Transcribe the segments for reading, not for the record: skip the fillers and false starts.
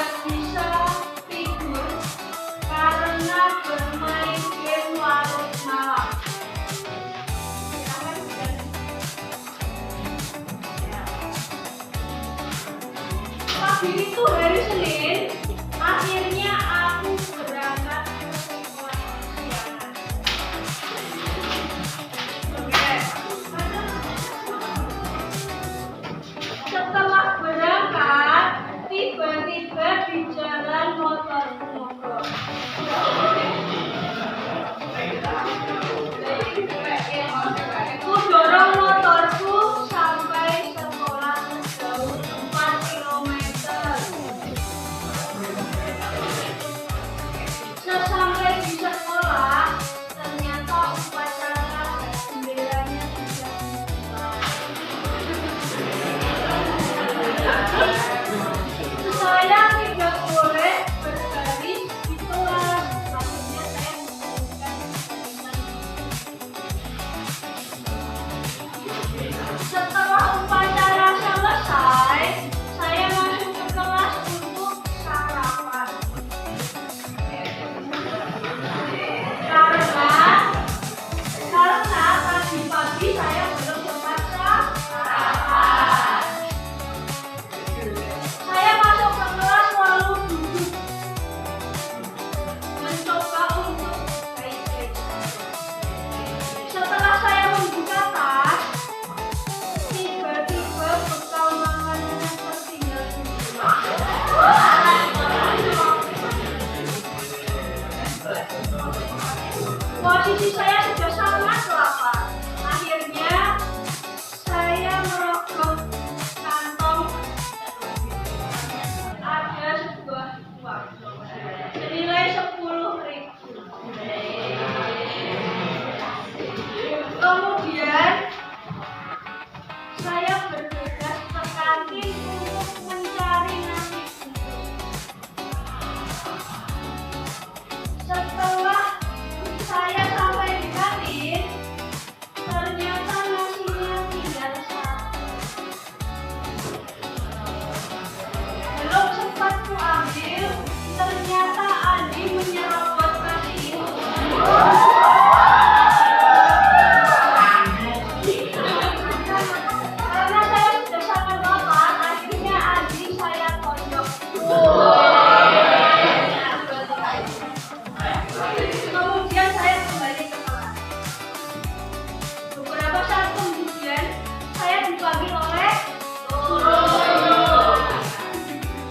tidak bisa tidur karena bermain game larut malam. Pagi itu hari Senin, akhirnya aku berangkat ke sekolah kesiangan. Setelah berangkat, tiba-tiba di jalan motorku mogok. Ku dorong motorku sampai sekolah sejauh 4 kilometer. Sesampai di sekolah, ternyata upacara benderanya sudah dimulai. Saya tidak boleh berbaris di kelas, akhirnya saya memberikan setelah upacara selesai, saya masuk ke kelas untuk sarapan. Karena pagi-pagi saya belum sempat sarapan. Saya masuk ke kelas lalu duduk mencoba untuk baik-baik. Setelah saya membuka tas, tiba-tiba bekal makanannya tertinggal di rumah. Posisi saya sudah sangat lapar. Akhirnya saya merogoh kantong, ada sebuah uang senilai 10.000. Kemudian saya bergegas ke kantin untuk mencari nasi bungkus. Setelah saya sampai di kantin, ternyata nasinya tinggal satu. Belum sempat ku ambil, ternyata Andi menyerobot nasi itu. Karena saya sudah sangat lapar, akhirnya Andi saya tonjok. Kemudian saya kembali ke kelas. Beberapa saat kemudian saya dipanggil oleh guru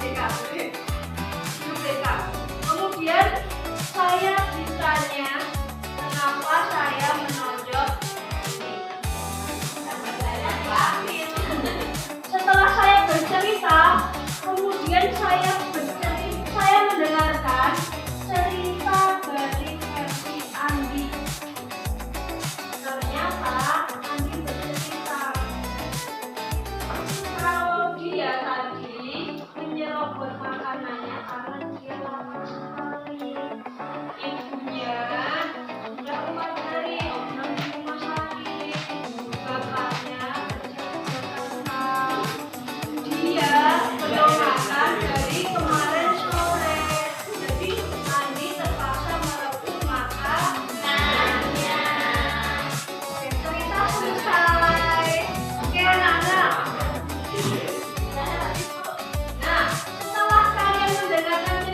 BK. Kemudian saya ditanya kenapa saya menonjok ini. Setelah saya bercerita, kemudian saya mendengarkan cerita dari versi Andi. Ternyata Andi bercerita kalau dia tadi menyerobot makanannya karena dia lapar sekali. Ibunya sudah mengajari oknum di rumah sakit. Bapaknya bercerita dia belum makan dari kemarin sore. Jadi Andi terpaksa merebut makanannya. Oke, cerita selesai. Oke, anak-anak. Nah, setelah kalian mendengarkan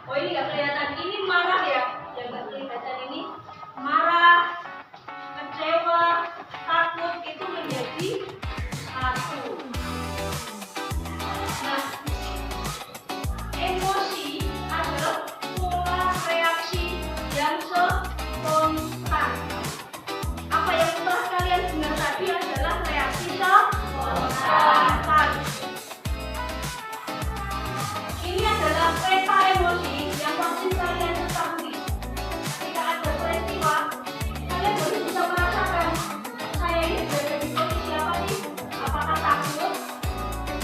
Oh ini nggak kelihatan, ini marah ya, yang nggak kelihatan ini marah, kecewa, takut itu menjadi satu. Nah, emosi adalah pola reaksi yang spontan. Apa yang telah kalian dengar tadi adalah reaksi spontan. Ini adalah peta emosi yang pasti kalian ketahui. Ketika ada peristiwa, kalian baru bisa merasakan saya ini berada di posisi apa sih? Apakah takut?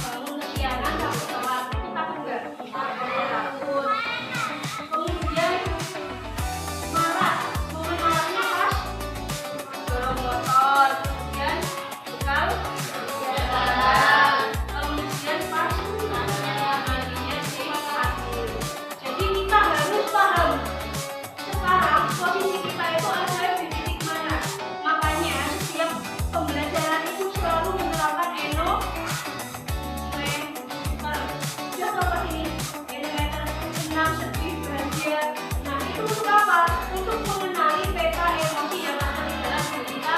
Bangun kesiangan, takut telat, itu takut enggak? Takut. Kemudian marah, momen marahnya pas dorong motor, kemudian bekal jalan, kemudian pas mandinya di kasur. Jadi kita harus paham sekarang posisi kita itu ada di titik mana. Makanya setiap pembelajaran itu selalu menerapkan sudah seperti ini, enometer, senang, sedih, bahagia. Nah itu untuk apa? Untuk mengenali peta emosi yang ada di dalam diri kita.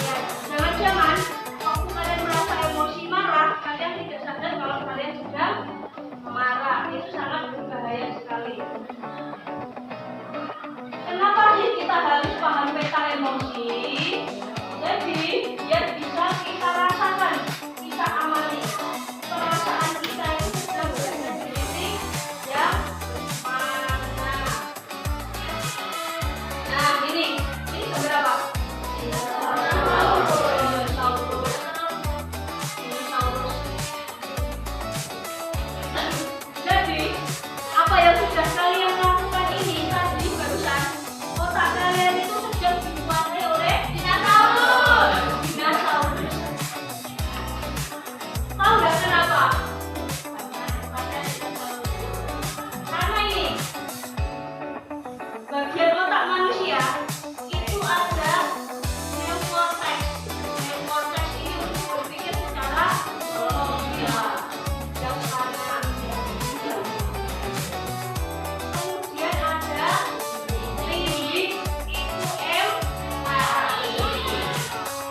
Ya, jangan-jangan waktu kalian merasa emosi marah, kalian tidak sadar kalau kalian sedang marah. Itu sangat berbahaya sekali. Kenapa sih kita harus paham peta emosi? Jadi biar bisa kita rasakan, kita amati perasaan kita itu sedang berada di titik yang mana. Nah ini seberapa? Jadi apa yang sudah kalian lakukan ini tadi barusan, otak kalian itu sedang dikuasai oleh dinosaurus. Tahu nggak kenapa? Karena ini bagian otak manusia itu ada neokortex. Neokortex ini untuk berpikir secara logika yang kanan. Kemudian ada limbik, itu empati.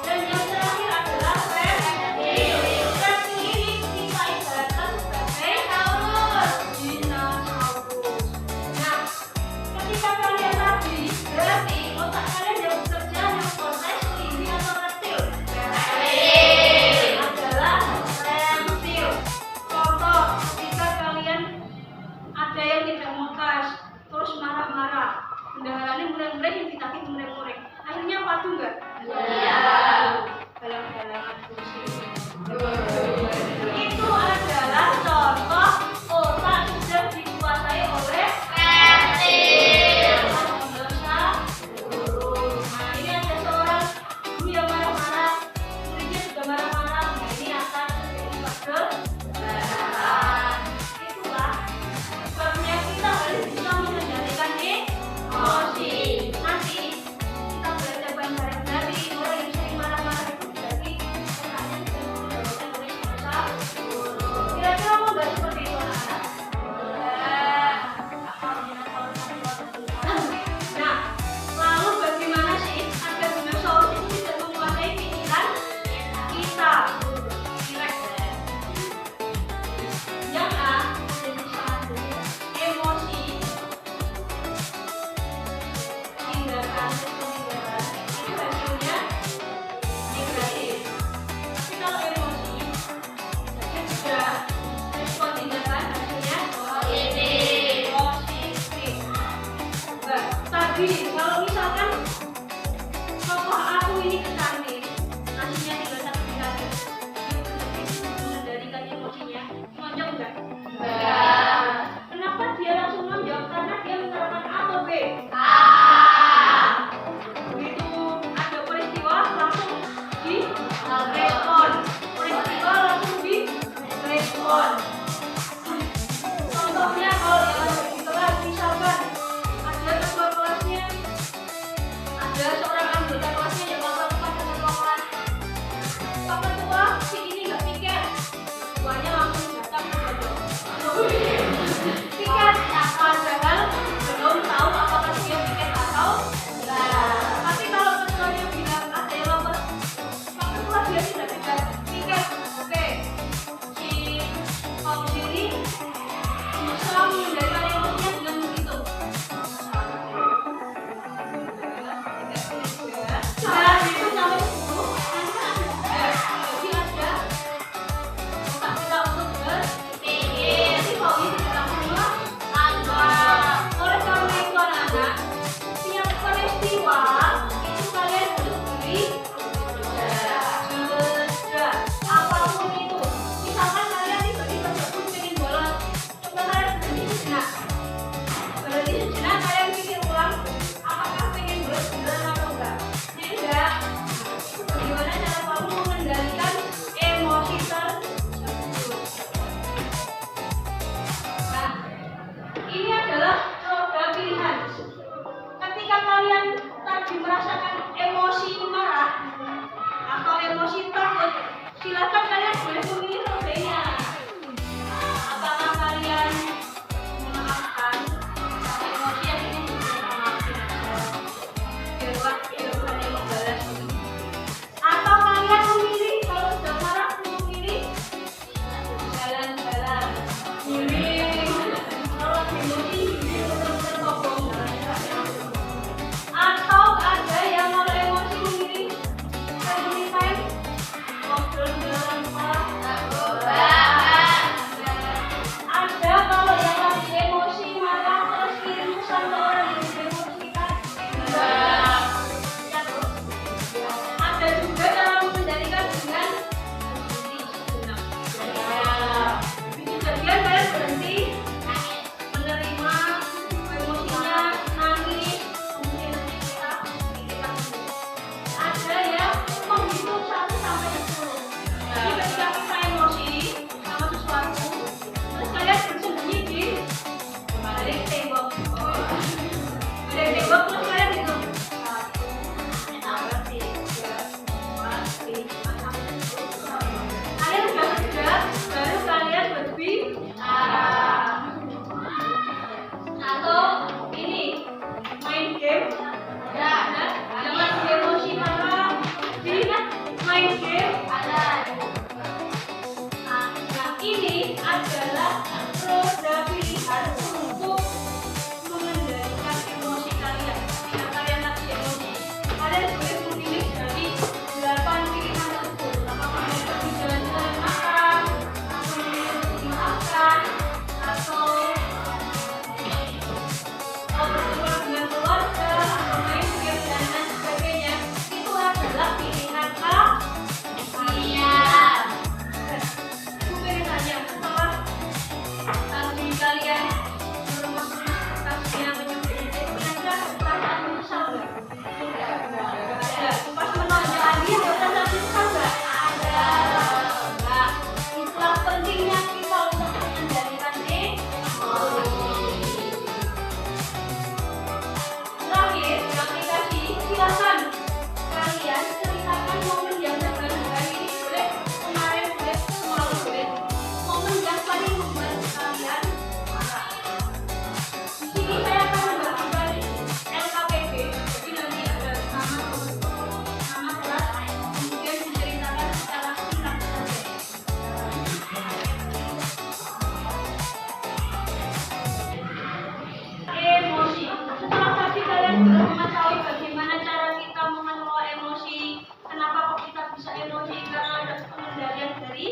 Dan yang terakhir adalah reptil. Reptil ini kita ibaratkan sebagai dinosaurus. Nah, ketika kalian tadi, berarti otak kalian yang bekerja neokortex, limbik atau reptil? Reptil adalah reptil. Contoh, ketika kalian ada yang tidak mokas, terus marah-marah, bendaharanya mulai-mulai yang ditagih mulai-mulai. Akhirnya padu nggak? Iya. Galang-galangan pusing. Itu adalah contoh otak sedang dikuasai oleh reptil. Nah ini ada seorang guru yang marah-marah, muridnya juga marah-marah. Nah ini akan terjadi perdebatan. Itulah sebabnya kita harus bisa mengendalikan emosi. Nanti kita belajar bareng-bareng dari orang yang sering marah-marah itu berarti otaknya sedang dikendalikan oleh dinosaurus. Kira-kira mau nggak seperti itu anak-anak? Nah, lalu bagaimana sih agar dinosaurus itu tidak menguasai pikiran kita? Yang A, emosi, tindakan, itu hasilnya negatif. Tapi kalau emosi, dia juga respon tindakan hasilnya positif. Nah, tadi kalau misalkan tokoh aku ini kecantik, hasilnya tinggal satu tindakan, dia mengendalikan emosinya, nonjok enggak? Enggak. Kenapa dia langsung nonjok? Karena dia menerapkan A atau B? A. Begitu ada peristiwa langsung direspon. Peristiwa langsung direspon. Contohnya kalau yang ada di kelas, misalkan ada ketua kelasnya mengendalikan emosinya dengan menghitung. Sudah hitung sampai 10, nanti ada. Jadi ada otak kita untuk berpikir. Nanti kalau ini kita semua ada. Oleh karena itu anak-anak, setiap peristiwa itu kalian harus beri jeda. Apapun itu, misalkan kalian tiba-tiba pengen bolos, coba kalian berhenti sejenak. Berhenti sejenak, kalian pikir ulang, apakah pengen bolos beneran atau enggak? Tidak. Bagaimana cara kamu mengendalikan emosi tersebut? Nah, ini adalah roda pilihan. Ketika kalian tadi merasakan emosi marah atau emosi takut, silakan kalian boleh memilih rodanya. Apakah kalian memaafkan emosi yang ini memaafkan bukan yang membalas, atau kalian memilih kalau sudah marah memilih jalan-jalan, memilih kalau emosi benar-benar kobong, atau ada yang kalau emosi memilih family time, ngobrol di dalam rumah, ada kalau yang lagi emosi marah terus kirim pesan ke orang yang diemosikan. Ada juga cara mengendalikan dengan berhenti sejenak. Bisa jadi kalian berhenti menerima emosinya, nangis, kemudian nanti kita ada yang menghitung 1 sampai 10. Jadi ketika kita emosi sama sesuatu, terus kalian bersembunyi di balik tembok. Balik tembok terus kalian hitung 1, 2, 3, 4, 5, sampai 10. Kalian sudah kerja, baru kalian berbicara. Atau ini main game. Jangan emosi marah. Main game ada. Nah, ini adalah roda pilihan untuk mengendalikan emosi kalian. Jika kalian lagi emosi, kalian boleh memilih dari 8 pilihan tersebut. Apakah kalian pergi jalan-jalan makan, atau memilih dimaafkan, atau bertemu dengan keluarga, atau main game dan lain sebagainya. Itu adalah pilihan kalian. Aku pengen tanya, setelah tadi kalian merumuskan kasusnya menyebut ada perasaan menyesal nggak? Ada. Pas menonjol lagi ada perasaan menyesal nggak? Ada. Nah, itulah pentingnya kita untuk mengendalikan emosi. Terakhir, di aplikasi, silakan kalian ceritakan momen yang berbahagia ini. Boleh kemarin, boleh semalam, boleh momen yang paling membuat kalian marah. Di sini saya akan membagikan LKPP, jadi nanti ada nama kelas, kemudian diceritakan secara singkat saja. Emosi. Setelah tadi kalian sudah mengetahui bagaimana cara kita mengelola emosi, kenapa kok kita bisa emosi, karena ada pengendalian dari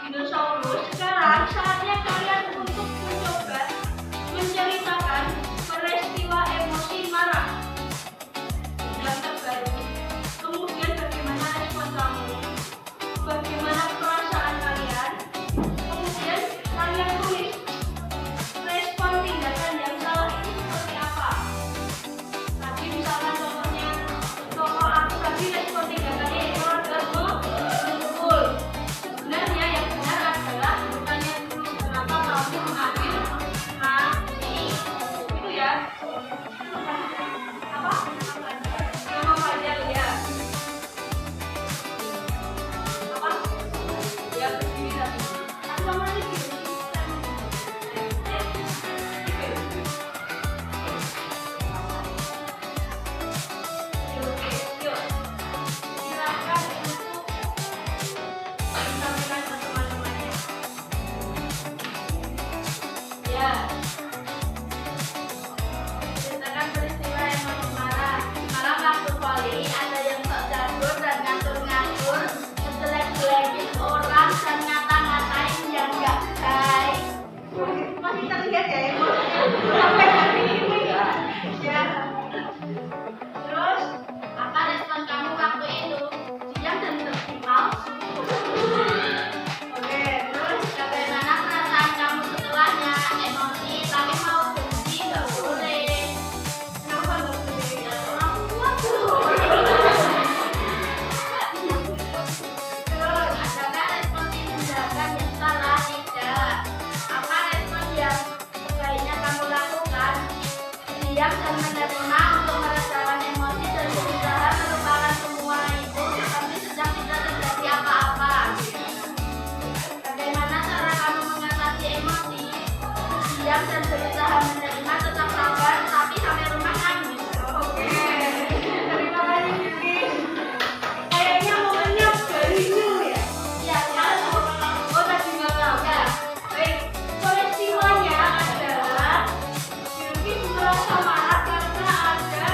dinosaurus. Sekarang saatnya kalian untuk mencoba menceritakan peristiwa emosi marah yang terbaru. Kemudian bagaimana respon kamu, bagaimana perasaan kalian, kemudian kalian tulis respon tindakan yang salah itu seperti apa. Tadi misalkan contohnya, contoh aku tadi respon tindakannya itu adalah memukul. Sebenarnya yang benar adalah bukannya dulu Iya. Ceritakan peristiwa yang masih marah. Malam waktu voli, ada yang sok jago dan ngatur-ngatur, ngejelek-jelekin orang dan ngata-ngatain yang gak baik. Masih terlihat ya emosinya sampai hari ini. Ya. Terus, apa respon kamu waktu itu? Diam dan tersimpau. Oke, terus bagaimana perasaan kamu setelahnya? Emosi, tapi mau benci nggak boleh. Kenapa nggak boleh? Ya, orang tua tuh. Terus, adakah respon tindakan yang salah? Tidak. Apa respon yang sebaiknya kamu lakukan? Diam dan menerima untuk merasakan emosi dan berusaha melupakan semua itu seperti sedang tidak terjadi apa-apa. Bagaimana cara kamu mengatasi emosi? Diam dan berusaha menerima, tetap sabar, tapi sampai rumah nangis. Oke, terima kasih Yuki. Kayaknya momennya dari dulu ya? Iya, oh tadi malam. Ya, baik. Peristiwanya adalah Yuki merasa marah karena ada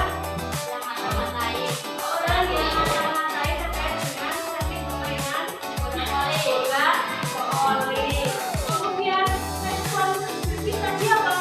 yang mata-matain orang yang mata-matai terkait dengan teknik permainan bola voli. Kemudian respon Yuki tadi apa?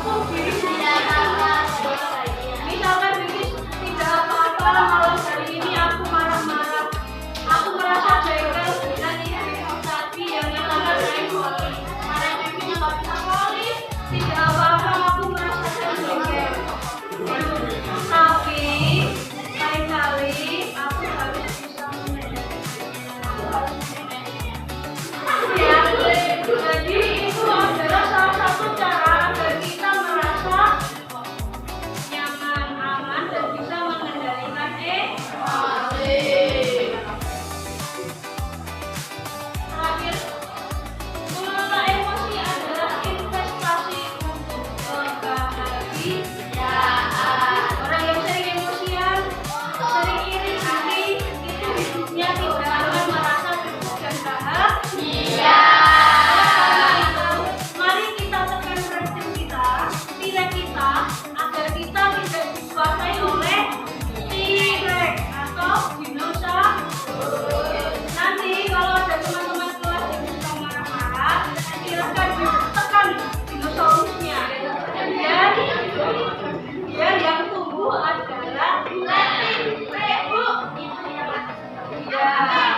untuk diri sendiri. Misalkan Bibi tidak apa-apa, malam hari ini aku marah-marah, aku merasa jengkel dan tapi yang sangat baik marah Bibi nggak bisa kali, tidak apa-apa, aku merasa jengkel. Tapi lain kali aku harus bisa ya, jadi itu adalah salah satu cara agar kita merasa nyaman, aman, dan bisa mengendalikan emosi. Terakhir, mengelola emosi adalah investasi untuk kebahagiaan. Orang yang sering emosian, sering iri hati, itu hidupnya tidak akan merasa cukup dan bahagia. Mari kita tekan respon kita, nilai kita, agar kita tidak dikuasai oleh T-Rex atau dinosaurus. Nanti kalau ada teman-teman kelas yang suka marah-marah, silakan ditekan dinosaurusnya. Biar yang tumbuh adalah Bu. Ya,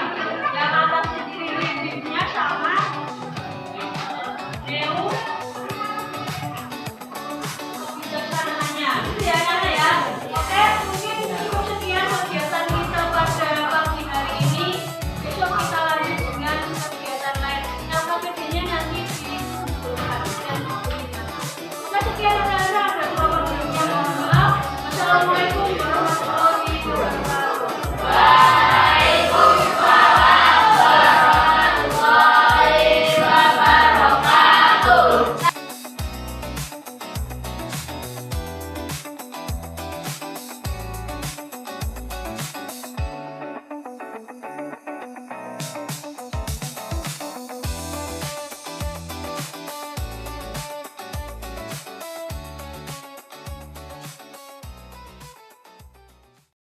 yang atas sendiri bibirnya sama Neo